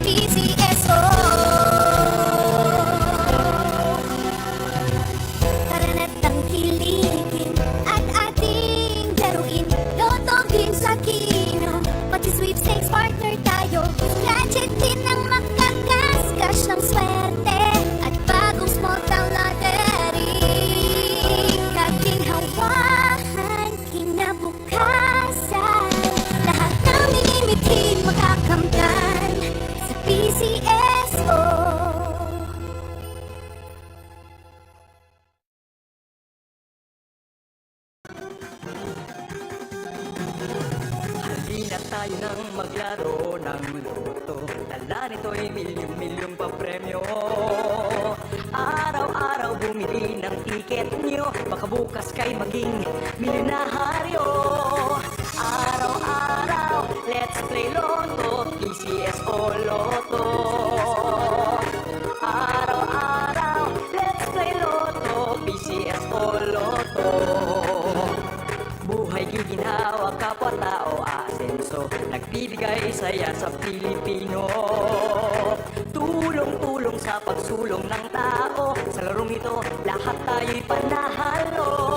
PCSO. Tara na't tangkilikin at ating laruin. Loto din sa kino, pati sweepstakes partner tayo. Gadget din ang makakas-cash ng swerte at bagong small town lottery. Kaginhawahan, kinabukasan, lahat ng minimitin makakamtan sa PCSO. Halina tayo nang maglaro ng loto. Dala nito'y milyong-milyong papremyo. Araw-araw bumili ng tiket nyo, baka bukas kay maging milyonaryo. Araw-araw, let's play Lotto, PCSO Lotto. Araw-araw, let's play Lotto, PCSO Lotto. Buhay giginhawa, kapwa-tao asenso, nagbibigay saya sa Pilipino. Tulong-tulong sa pagsulong ng tao, sa larong ito lahat tayo'y panahalo.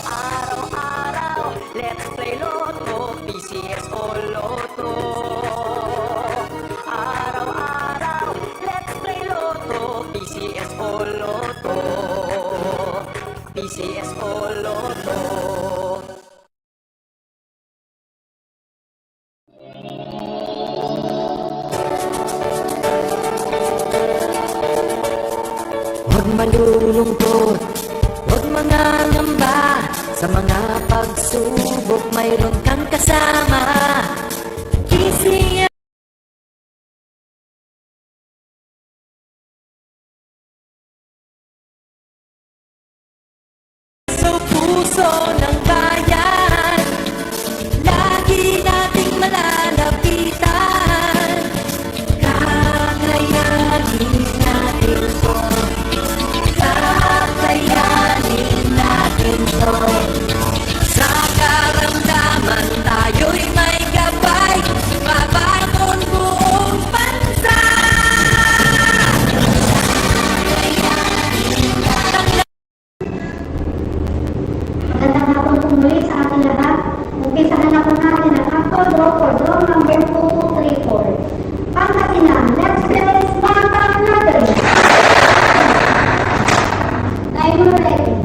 Araw-araw, let's play Lotto, PCSO Lotto. Araw-araw, let's play Lotto, PCSO Lotto. PCSO Lotto. Huwag malulungkot, huwag mangangamba, sa mga pagsubok mayroon kang kasama. Kising sa puso ng bayan, lagi nating malalapitan. Kakayanin natin to, kakayanin natin to. Sa karamdaman tayo'y may gabay, babangon buong bansa. Magandang hapon po muli sa ating lahat. Umpisahan na po natin ang actual draw for draw number 2234. Pangasinan, let's play Small Town Lottery. Timer ready.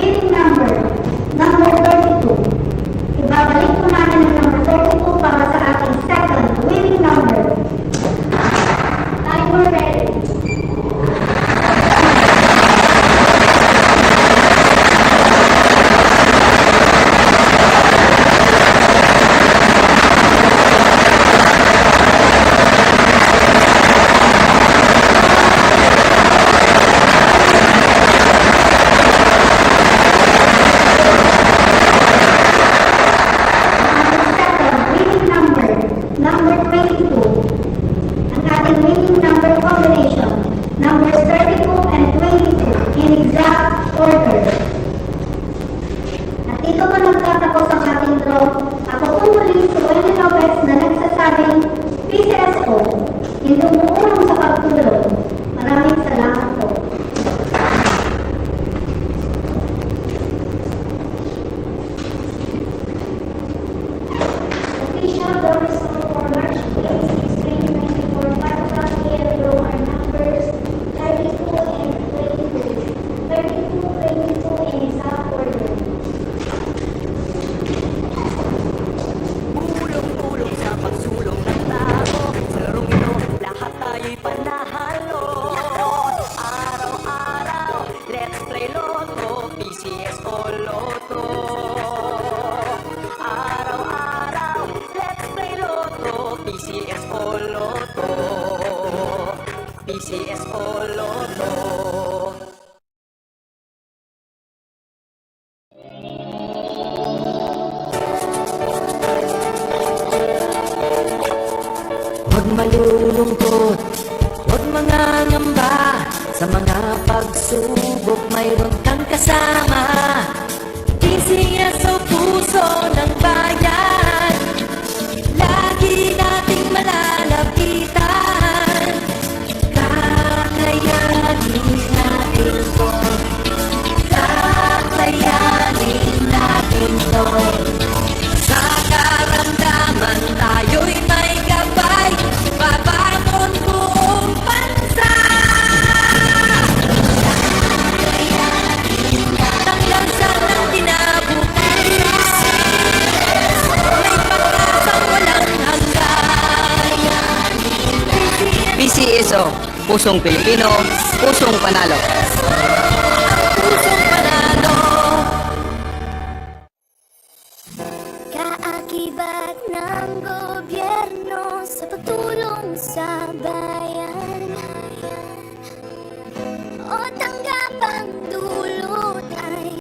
Winning number, number 32. Ibabalik po natin ang number 32 para sa ating second winning number. Timer ready. Winning number, number 22. Ang ating winning number combination, numbers 32 and 22 in exact order. At dito pa nagtatapos ang ating draw. Ako po muli si Wendy Lopez na nagsasabing PCSO, hindi umuulong sa pagtulong. Maraming salamat po. Official doors for March 26, 2024, Patatas Yellow are numbers 32 and 22. 32, 22 in exact order. Tulong-tulong sa pagsulong ng tao, sa larong ito lahat tayo'y panahalo. Araw-araw, let's play Lotto, PCSO Lotto. Araw-araw, let's play Lotto, PCSO Lotto. PCSO Lotto. malulungkot, huwag mangangamba. Sa mga pagsubok mayroon kang kasama. Isiya sa puso ng bayan, lagi nating malalapitan. Kakayanin natin to, kakayanin natin to. Sa karamdaman tayo'y may gabay, babangon buong bansa. Ang lansa ng kinabukasan, may pag-asang walang hanggan. PCSO, Pusong Pilipino, Pusong Panalo. Pusong panalo. Kaakibat ng gobyerno sa pagtulong sa bayan, o tanggapang